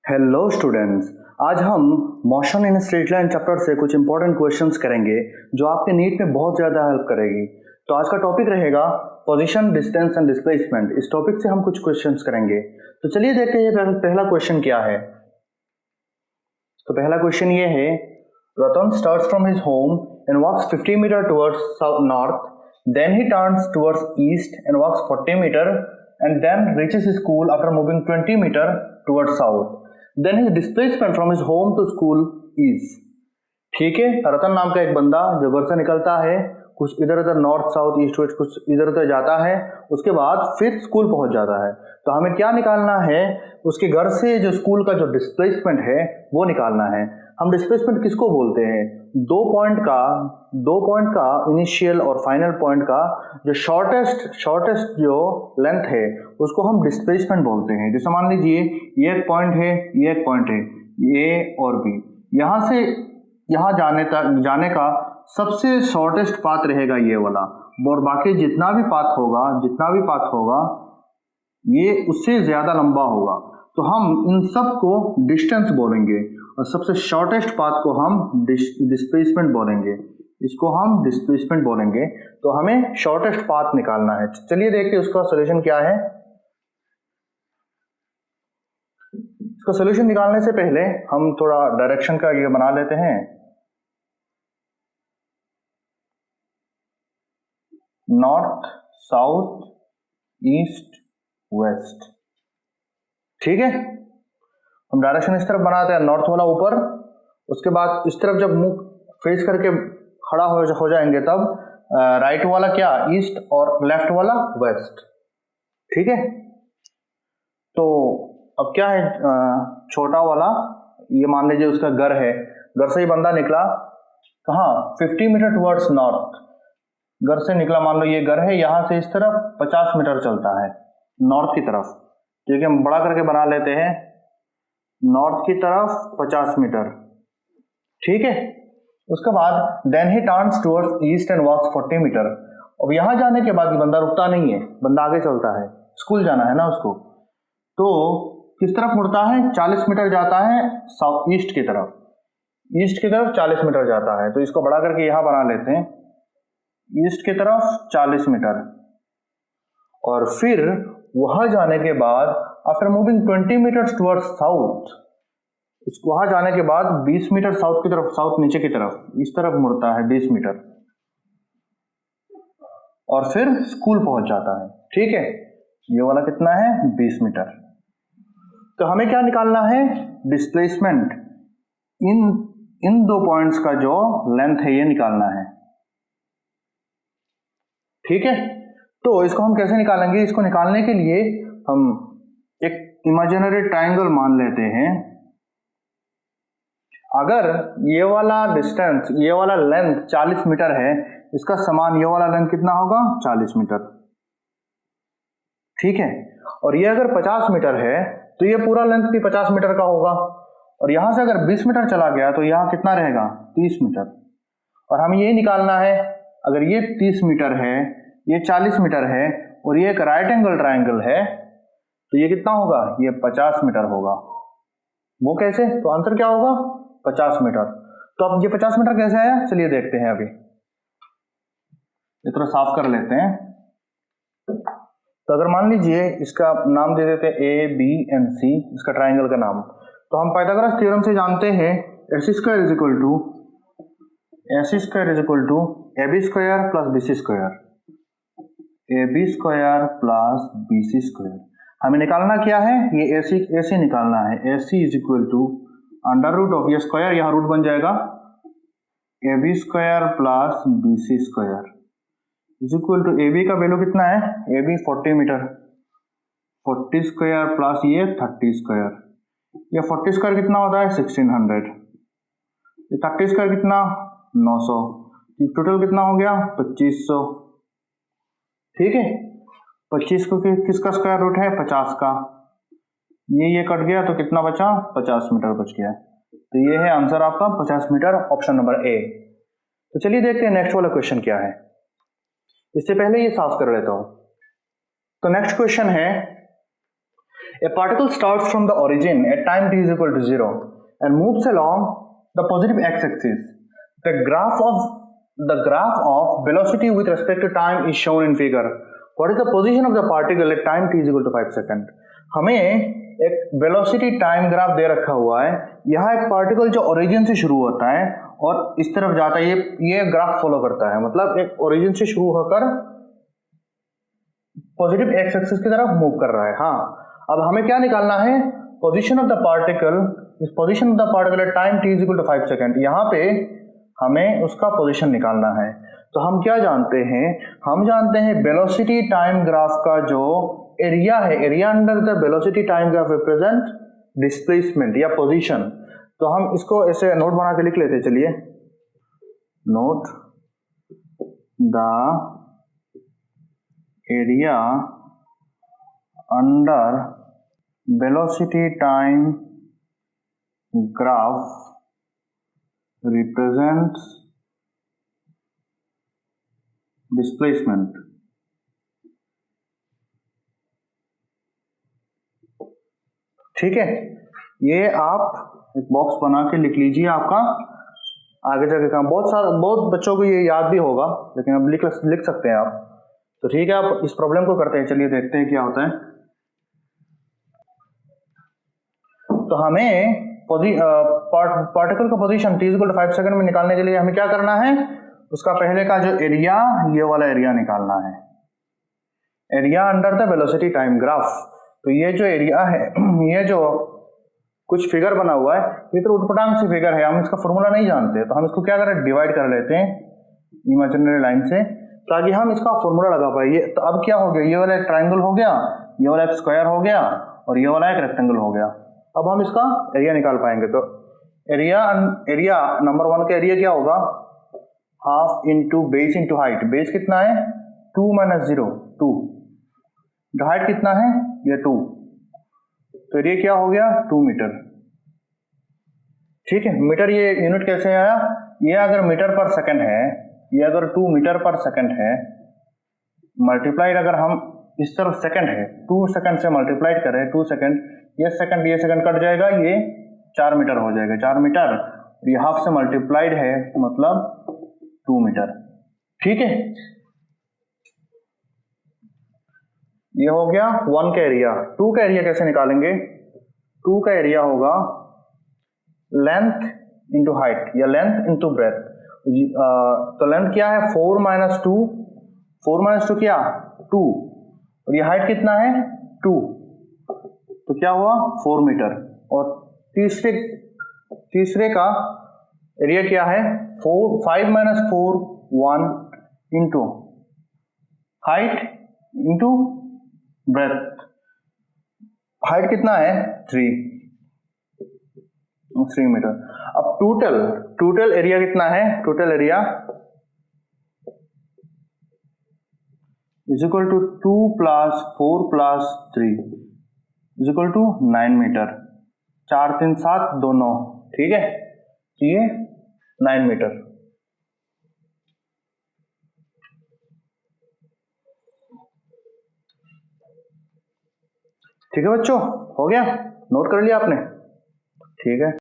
Hello students, आज हम motion in straight line chapter से कुछ इंपॉर्टेंट क्वेश्चंस करेंगे जो आपके नीट में बहुत ज़्यादा हेल्प करेगी। तो आज का टॉपिक रहेगा पोजीशन, डिस्टेंस एंड डिस्प्लेसमेंट। इस टॉपिक से हम कुछ क्वेश्चंस करेंगे। तो चलिए देखते हैं पहला क्वेश्चन क्या है। तो पहला क्वेश्चन ये है, Ratan starts from his home and walks 50 metre towards north, then he turns towards east and walks 40 metre and then reaches his school after moving 20 meter towards south. Then his displacement from his home to school is। ठीक है, रतन नाम का एक बंदा जो घर से निकलता है, कुछ इधर उधर नॉर्थ साउथ ईस्ट वेस्ट कुछ इधर उधर जाता है, उसके बाद फिर स्कूल पहुंच जाता है। तो हमें क्या निकालना है, उसके घर से जो स्कूल का जो डिस्प्लेसमेंट है वो निकालना है। हम डिस्प्लेसमेंट किसको बोलते हैं? दो पॉइंट का इनिशियल और फाइनल पॉइंट का जो शॉर्टेस्ट जो लेंथ है उसको हम डिस्प्लेसमेंट बोलते हैं। जैसे मान लीजिए ये एक पॉइंट है, ये एक पॉइंट है, ए और बी, यहाँ से यहाँ जाने का सबसे शॉर्टेस्ट पाथ रहेगा ये वाला, और बाकी जितना भी पाथ होगा ये उससे ज्यादा लंबा होगा। तो हम इन सब को डिस्टेंस बोलेंगे और सबसे शॉर्टेस्ट पाथ को हम डिस्प्लेसमेंट बोलेंगे। इसको हम डिस्प्लेसमेंट बोलेंगे। तो हमें शॉर्टेस्ट पाथ निकालना है। चलिए देखते हैं उसका सॉल्यूशन क्या है। इसका सॉल्यूशन निकालने से पहले हम थोड़ा डायरेक्शन का ये बना लेते हैं। नॉर्थ साउथ ईस्ट वेस्ट, ठीक है। हम डायरेक्शन इस तरफ बनाते हैं, नॉर्थ वाला ऊपर, उसके बाद इस तरफ जब मुंह फेस करके खड़ा हो जाएंगे तब राइट वाला क्या ईस्ट और लेफ्ट वाला वेस्ट, ठीक है। तो अब क्या है, छोटा वाला ये मान लीजिए उसका घर है, घर से ही बंदा निकला कहाँ 50 मीटर टुवर्ड्स नॉर्थ, घर से निकला, मान लो ये घर है, यहां से इस तरफ 50 मीटर चलता है नॉर्थ की तरफ, ठीक है। हम बड़ा करके बना लेते हैं, नॉर्थ की तरफ 50 मीटर, ठीक है। उसके बाद then he turns towards east and walks 40 metre. अब यहां जाने के बाद बंदा रुकता नहीं है, बंदा आगे चलता है, स्कूल जाना है ना उसको। तो किस तरफ मुड़ता है, 40 मीटर जाता है साउथ ईस्ट की तरफ 40 मीटर जाता है। तो इसको बड़ा करके यहां बना लेते हैं, ईस्ट की तरफ 40 मीटर। और फिर वहां जाने के बाद after moving 20 metre towards south, वहां जाने के बाद 20 मीटर साउथ की तरफ, साउथ नीचे की तरफ इस तरफ मुड़ता है 20 मीटर, और फिर स्कूल पहुंच जाता है, ठीक है। ये वाला कितना है, 20 मीटर। तो हमें क्या निकालना है, डिस्प्लेसमेंट इन दो पॉइंट्स का जो लेंथ है ये निकालना है, ठीक है। तो इसको हम कैसे निकालेंगे? इसको निकालने के लिए हम एक इमेजिनरी ट्रायंगल मान लेते हैं। अगर ये वाला डिस्टेंस, ये वाला लेंथ 40 मीटर है, इसका समान ये वाला लेंथ कितना होगा, 40 मीटर, ठीक है। और ये अगर 50 मीटर है तो ये पूरा लेंथ भी 50 मीटर का होगा। और यहां से अगर 20 मीटर चला गया तो यहां कितना रहेगा, 30 मीटर। और हमें ये निकालना है, अगर ये 30 मीटर है, ये 40 मीटर है और ये एक राइट एंगल ट्रायंगल है, तो ये कितना होगा, ये 50 मीटर होगा। वो कैसे? तो आंसर क्या होगा, 50 मीटर। तो अब ये 50 मीटर कैसे आया, चलिए देखते हैं। अभी ये थोड़ा साफ कर लेते हैं। तो अगर मान लीजिए इसका नाम दे देते हैं ए बी एंड सी, इसका ट्रायंगल का नाम। तो हम पाइथागोरस थ्योरम से जानते हैं AC square is equal to AB square plus BC square, AB square plus BC square. हमें निकालना क्या है, ये AC निकालना है। AC is equal to under root of ये स्क्वायर, यहाँ रूट बन जाएगा, AB square plus BC square is equal to AB का वैल्यू कितना है, AB 40 मीटर, 40 स्क्वायर प्लस ये 30 स्क्वायर, ये 40 स्क्वायर कितना होता है 1600, ये 30 स्क्वायर कितना 900, ये टोटल कितना हो गया 2500, ठीक है। 25 को किसका स्क्वायर रूट है, 50 का, ये कट गया तो कितना बचा, 50 मीटर बच गया। तो ये है आंसर आपका 50 मीटर, ऑप्शन नंबर ए। तो चलिए देखते हैं नेक्स्ट वाला क्वेश्चन क्या है। इससे पहले ये साफ कर लेता हूं। तो नेक्स्ट क्वेश्चन है, A particle starts from the origin at time t is equal to 0 and moves along the positive x-axis. The graph of velocity with respect to time is shown in figure. What is the position of the particle at time t is equal to 5 second? हमें एक velocity time graph दे रखा हुआ है. यहाँ एक particle जो origin से शुरू होता है और इस तरफ जाता है, ये ग्राफ फॉलो करता है, मतलब एक ओरिजिन से शुरू होकर पॉजिटिव एक्स एक्सिस की तरफ मूव कर रहा है. हाँ, अब हमें क्या निकालना है? Position of the particle. इस position of the particle at time t is equal to 5 second. यहाँ पे हमें उसका पोजीशन निकालना है. तो हम क्या जानते हैं? हम जानते हैं वेलोसिटी टाइम ग्राफ का जो एरिया है, area under the velocity time graph represent displacement या पोजीशन. तो हम इसको ऐसे नोट बना के लिख लेते हैं. चलिए, note the area under velocity time graph represents displacement. ठीक है, ये आप एक बॉक्स बना के लिख लीजिए. आपका आगे जाके काम बहुत बच्चों को ये याद भी होगा, लेकिन अब लिख सकते हैं आप. तो ठीक है, आप इस प्रॉब्लम को करते हैं. चलिए देखते हैं क्या होता है. तो हमें पार्टिकल का position t equal to 5 second में निकालने के लिए हमें क्या करना है? उसका पहले का जो एरिया, ये वाला एरिया निकालना है. Area under the velocity time graph. तो ये जो एरिया है, ये जो कुछ फिगर बना हुआ है, ये तो उटपटांग सी फिगर है, हम इसका फॉर्मूला नहीं जानते. तो हम इसको क्या करें? डिवाइड कर लेते हैं इमेजिनरी लाइन से, ताकि हम इसका फॉर्मूला लगा पाए. तो अब क्या हो गया? ये वाला एक ट्राइंगल हो गया, ये वाला एक स्क्वायर हो गया और ये वाला एक रेक्टेंगल हो गया. अब हम इसका एरिया निकाल पाएंगे. तो एरिया नंबर 1 का एरिया क्या होगा? Half into base into height. Base कितना है? 2 माइनस 0 2. हाइट कितना है? ये 2. तो एरिया क्या हो गया? 2 मीटर. ठीक है, मीटर ये यूनिट कैसे आया? ये अगर मीटर पर सेकंड है, ये अगर 2 मीटर पर सेकंड है, मल्टीप्लाइड अगर हम इस तरफ सेकंड है, 2 सेकंड से मल्टीप्लाइड करें, 2 सेकंड, ये सेकंड कट जाएगा, ये 4 मीटर हो जाएगा. 4 मीटर, ये हाफ से मल्टीप्लाइड है, मतलब 2 मीटर. ठीक है, ये हो गया 1 का एरिया. 2 का एरिया कैसे निकालेंगे? 2 का एरिया होगा लेंथ इंटू हाइट या लेंथ इंटू ब्रेथ. तो लेंथ क्या है? 4 माइनस 2. 4 माइनस 2 क्या? 2. और ये हाइट कितना है? 2. तो क्या हुआ? 4 मीटर. और तीसरे का एरिया क्या है? 5 minus 4 1 into height into breadth. Height कितना है? 3 मीटर. अब टोटल एरिया कितना है? Total area is equal to 2 plus 4 plus 3 is equal to 9 metre. 4 3 7 2 9. ठीक है, तो ये 9 मीटर. ठीक है बच्चों, हो गया? नोट कर लिया आपने? ठीक है.